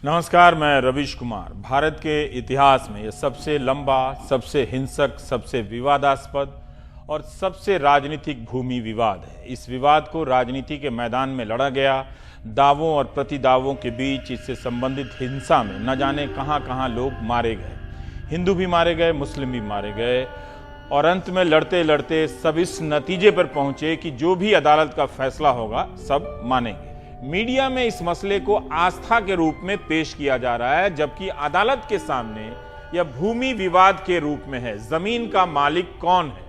नमस्कार, मैं रविश कुमार। भारत के इतिहास में यह सबसे लंबा, सबसे हिंसक, सबसे विवादास्पद और सबसे राजनीतिक भूमि विवाद है। इस विवाद को राजनीति के मैदान में लड़ा गया। दावों और प्रतिदावों के बीच इससे संबंधित हिंसा में न जाने कहां कहां लोग मारे गए। हिंदू भी मारे गए, मुस्लिम भी मारे गए और अंत में लड़ते लड़ते सब इस नतीजे पर पहुंचे कि जो भी अदालत का फैसला होगा सब मानेंगे। मीडिया में इस मसले को आस्था के रूप में पेश किया जा रहा है, जबकि अदालत के सामने यह भूमि विवाद के रूप में है। जमीन का मालिक कौन है,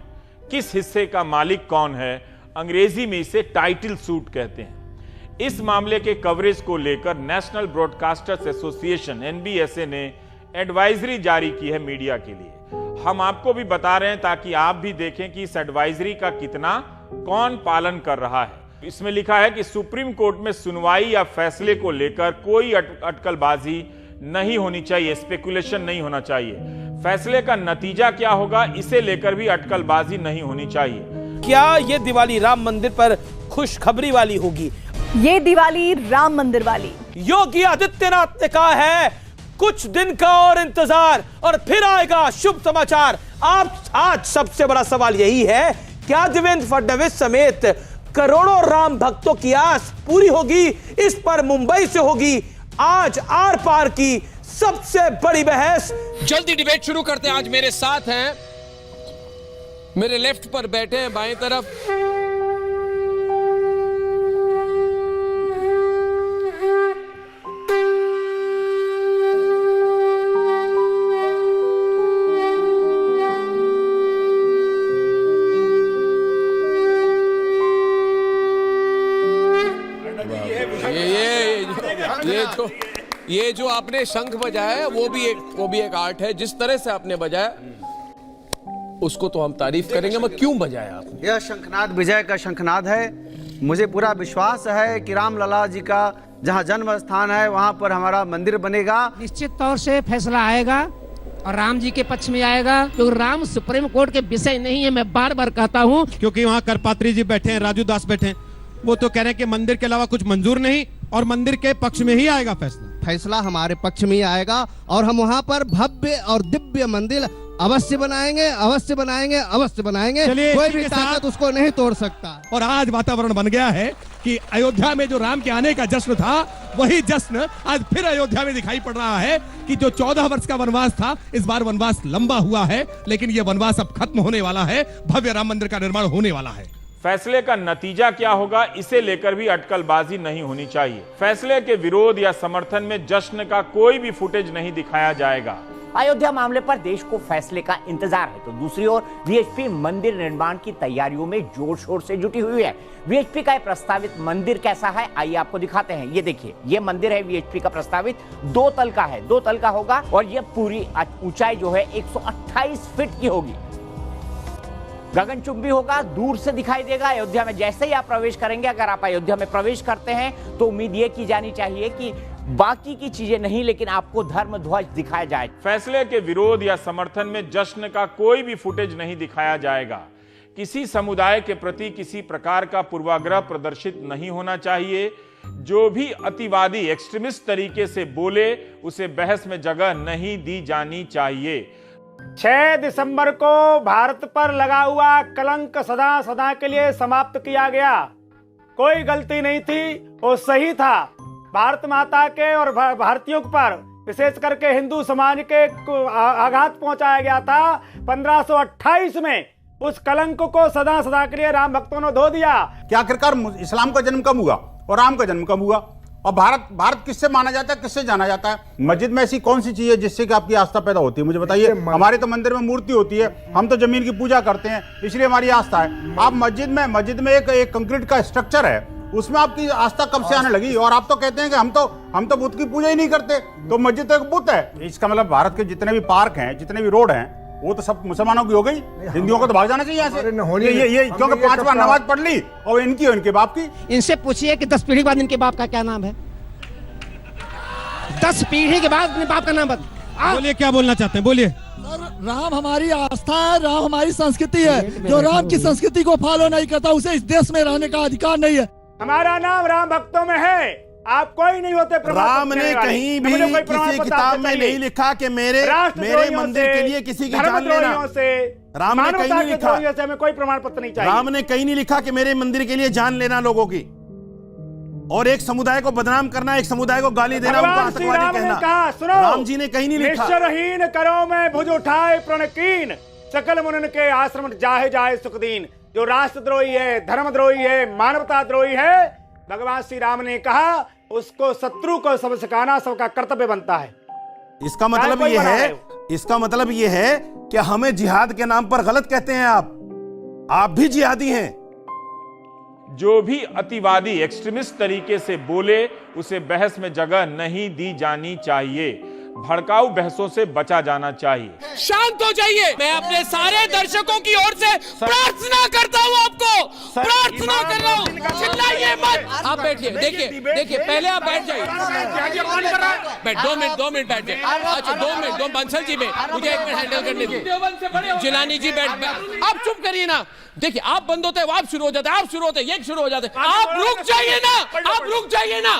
किस हिस्से का मालिक कौन है, अंग्रेजी में इसे टाइटल सूट कहते हैं। इस मामले के कवरेज को लेकर नेशनल ब्रॉडकास्टर्स एसोसिएशन (NBSA) ने एडवाइजरी जारी की है मीडिया के लिए। हम आपको भी बता रहे हैं ताकि आप भी देखें कि इस एडवाइजरी का कितना कौन पालन कर रहा है। इसमें लिखा है कि सुप्रीम कोर्ट में सुनवाई या फैसले को लेकर कोई अटकलबाजी नहीं होनी चाहिए, स्पेकुलेशन नहीं होना चाहिए। फैसले का नतीजा क्या होगा, इसे लेकर भी अटकलबाजी नहीं होनी चाहिए। क्या ये दिवाली राम मंदिर पर खुशखबरी वाली होगी? ये दिवाली राम मंदिर वाली। योगी आदित्यनाथ ने कहा है कुछ दिन का और इंतजार और फिर आएगा शुभ समाचार। आज सबसे बड़ा सवाल यही है, क्या देवेंद्र फडणवीस समेत करोड़ों राम भक्तों की आस पूरी होगी? इस पर मुंबई से होगी आज आर पार की सबसे बड़ी बहस। जल्दी डिबेट शुरू करते हैं। आज मेरे साथ हैं, मेरे लेफ्ट पर बैठे हैं बाएं तरफ ये जो आपने शंख बजाया है वो भी एक आर्ट है। जिस तरह से आपने बजाया उसको तो हम तारीफ करेंगे, मगर क्यों बजाया आपने? यह शंखनाद विजय का शंखनाद है। मुझे पूरा विश्वास है कि रामलला जी का जहां जन्म स्थान है वहां पर हमारा मंदिर बनेगा। निश्चित तौर से फैसला आएगा और राम जी के पक्ष में आएगा, क्योंकि राम सुप्रीम कोर्ट के विषय नहीं है। मैं बार बार कहता हूँ, क्योंकि वहाँ करपात्री जी बैठे हैं, राजू दास बैठे हैं, वो तो कह रहे हैं कि मंदिर के अलावा कुछ मंजूर नहीं और मंदिर के पक्ष में ही आएगा फैसला हमारे पक्ष में ही आएगा और हम वहाँ पर भव्य और दिव्य मंदिर अवश्य बनाएंगे, अवश्य बनाएंगे, अवश्य बनाएंगे। कोई भी ताकत उसको नहीं तोड़ सकता। और आज वातावरण बन गया है कि अयोध्या में जो राम के आने का जश्न था, वही जश्न आज फिर अयोध्या में दिखाई पड़ रहा है कि जो 14 वर्ष का वनवास था, इस बार वनवास लंबा हुआ है, लेकिन ये वनवास अब खत्म होने वाला है। भव्य राम मंदिर का निर्माण होने वाला है। फैसले का नतीजा क्या होगा, इसे लेकर भी अटकलबाजी नहीं होनी चाहिए। फैसले के विरोध या समर्थन में जश्न का कोई भी फुटेज नहीं दिखाया जाएगा। अयोध्या मामले पर देश को फैसले का इंतजार है, तो दूसरी ओर वीएचपी मंदिर निर्माण की तैयारियों में जोर शोर से जुटी हुई है। वीएचपी का प्रस्तावित मंदिर कैसा है, आइए आपको दिखाते हैं। ये देखिए, ये मंदिर है वीएचपी का प्रस्तावित, 2 तल का है, 2 तल का होगा और ये पूरी ऊंचाई जो है 128 फीट की होगी। गगनचुंबी होगा, दूर से दिखाई देगा। अयोध्या में जैसे ही आप प्रवेश करेंगे, अगर आप अयोध्या में प्रवेश करते हैं तो उम्मीद ये की जानी चाहिए कि बाकी की चीजें नहीं, लेकिन आपको धर्म ध्वज दिखाया जाए। फैसले के विरोध या समर्थन में जश्न का कोई भी फुटेज नहीं दिखाया जाएगा। किसी समुदाय के प्रति किसी प्रकार का पूर्वाग्रह प्रदर्शित नहीं होना चाहिए। जो भी अतिवादी एक्सट्रीमिस्ट तरीके से बोले, उसे बहस में जगह नहीं दी जानी चाहिए। 6 दिसंबर को भारत पर लगा हुआ कलंक सदा सदा के लिए समाप्त किया गया। कोई गलती नहीं थी, वो सही था। भारत माता के और भारतीयों पर, विशेष करके हिंदू समाज के आघात पहुंचाया गया था। 1528 में उस कलंक को सदा सदा के लिए राम भक्तों ने धो दिया। कि आखिरकार इस्लाम का जन्म कब हुआ और राम का जन्म कब हुआ, और भारत किससे माना जाता है, किससे जाना जाता है? मस्जिद में ऐसी कौन सी चीज है जिससे कि आपकी आस्था पैदा होती है, मुझे बताइए। हमारे तो मंदिर में मूर्ति होती है, हम तो जमीन की पूजा करते हैं, इसलिए हमारी आस्था है। आप मस्जिद में एक कंक्रीट का स्ट्रक्चर है, उसमें आपकी आस्था कब से आने लगी? और आप तो कहते हैं कि हम तो बुद्ध की पूजा ही नहीं करते, तो मस्जिद तो एक बुत है। इसका मतलब भारत के जितने भी पार्क हैं, जितने भी रोड हैं, वो तो सब मुसलमानों की हो गई। हिंदुओं को तो भाग जाना चाहिए यहाँ से। ये क्योंकि 5 बार नमाज पढ़ ली और इनकी और इनके बाप की। इनसे पूछिए कि 10 पीढ़ी बाद इनके बाप का क्या नाम है। 10 पीढ़ी के बाद अपने बाप का नाम बता। बोलिए, क्या बोलना चाहते हैं, बोलिए। राम हमारी आस्था है, राम हमारी संस्कृति है। जो राम की संस्कृति को फॉलो नहीं करता, उसे इस देश में रहने का अधिकार नहीं है। हमारा नाम राम भक्तों में है, आप कोई नहीं होते राम ने कहीं भी किसी किताब में नहीं लिखा कि मेरे मंदिर के लिए किसी की जान लेना। राम ने कहीं नहीं लिखा, हमें कोई प्रमाण पत्र नहीं चाहिए। राम ने कहीं नहीं लिखा कि मेरे मंदिर के लिए जान लेना लोगों की, और एक समुदाय को बदनाम करना, एक समुदाय को गाली देना, उनको आतंकवादी कहना। राम जी ने कहीं नहीं लिखा। निश्चरहीन करो मैं भुज उठाए प्रणकीन, सकल मुनन के आश्रम जाहे जाए सुखदीन। जो राष्ट्रद्रोही है, धर्मद्रोही है, मानवता द्रोही है, भगवान श्री राम ने कहा उसको शत्रु को सब सिखाना सबका कर्तव्य बनता है। इसका मतलब ये है कि हमें जिहाद के नाम पर गलत कहते हैं। आप भी जिहादी हैं। जो भी अतिवादी एक्सट्रीमिस्ट तरीके से बोले उसे बहस में जगह नहीं दी जानी चाहिए। भड़काऊ बहसों से बचा जाना चाहिए। शांत हो जाइए। मैं अपने सारे दर्शकों की ओर से प्रार्थना करता हूं, आपको प्रार्थना कर रहा हूं, चिल्लाइए मत। आप बैठिए, देखिए पहले आप बैठ जाइए। 2 मिनट बैठ जाइए। अच्छा 2 मिनट, बंसल जी मुझे 1 मिनट हैंडल करने दीजिए। जिलानी जी बैठ, आप चुप करिए ना। देखिए आप बंद होते हैं आप शुरू हो जाते हैं, आप शुरू होते हैं ये शुरू हो जाते हैं। आप रुक जाइए ना,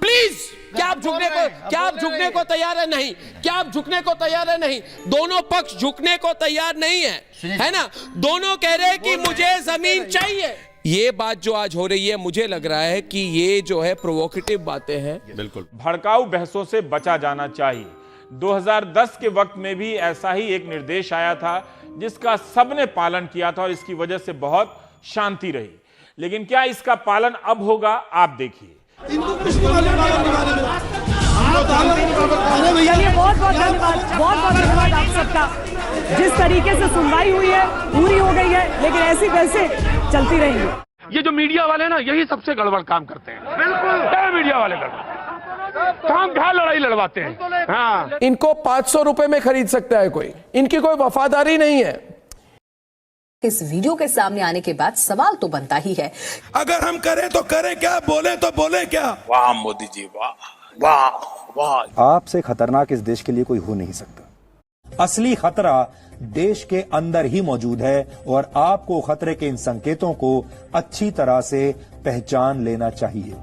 प्लीज। क्या आप झुकने को तैयार है? नहीं। क्या आप झुकने को तैयार है? नहीं। दोनों पक्ष झुकने को तैयार नहीं है ना? दोनों कह रहे हैं कि मुझे जमीन चाहिए। ये बात जो आज हो रही है, मुझे लग रहा है कि ये जो है प्रोवोकेटिव बातें हैं। बिल्कुल भड़काऊ बहसों से बचा जाना चाहिए। 2010 के वक्त में भी ऐसा ही एक निर्देश आया था जिसका सबने पालन किया था और इसकी वजह से बहुत शांति रही। लेकिन क्या इसका पालन अब होगा? आप देखिए। चलिए बहुत धन्यवाद आप सबका। जिस तरीके से सुनवाई हुई है पूरी हो गई है, लेकिन ऐसी वैसे चलती रहेंगी। ये जो मीडिया वाले ना यही सबसे गड़बड़ काम करते हैं। बिल्कुल मीडिया वाले काम खा लड़ाई लड़वाते हैं। हाँ। इनको 500 रुपए में खरीद सकता है कोई, इनकी कोई वफादारी नहीं है। इस वीडियो के सामने आने के बाद सवाल तो बनता ही है, अगर हम करें तो करें क्या, बोले तो बोले क्या। वाह मोदी जी, वाह वाह वाह। आपसे खतरनाक इस देश के लिए कोई हो नहीं सकता। असली खतरा देश के अंदर ही मौजूद है और आपको खतरे के इन संकेतों को अच्छी तरह से पहचान लेना चाहिए।